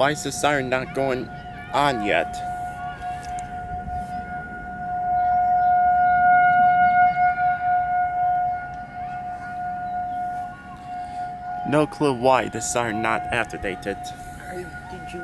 Why is the siren not going on yet? No clue why the siren not activated. Did you?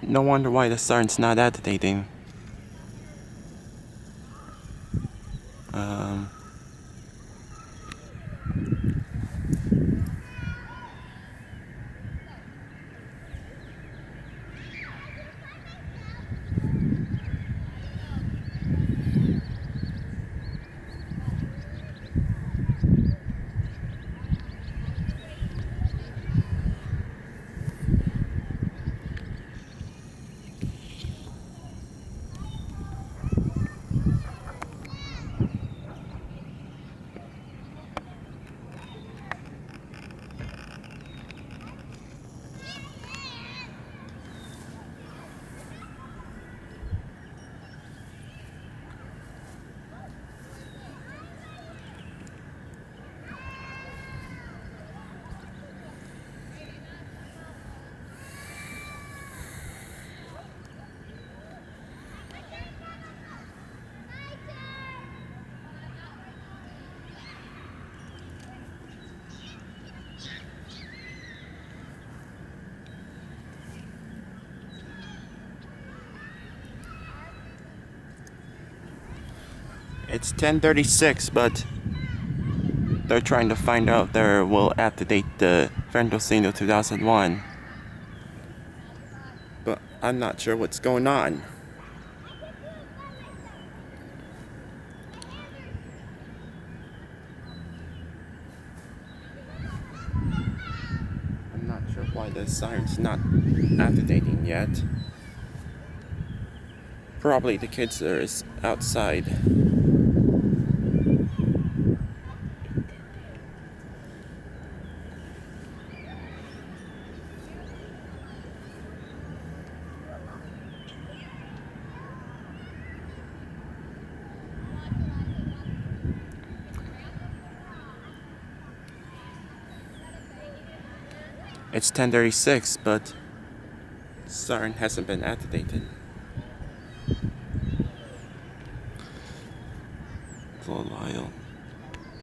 No wonder why the siren's not activating. Um... It's 10:36, but they're trying to find out they will activate the Fernando Signal 2001. But I'm not sure what's going on. I'm not sure why the siren's not activating yet. Probably the kids are outside. It's 10:36, but siren hasn't been activated. For a while.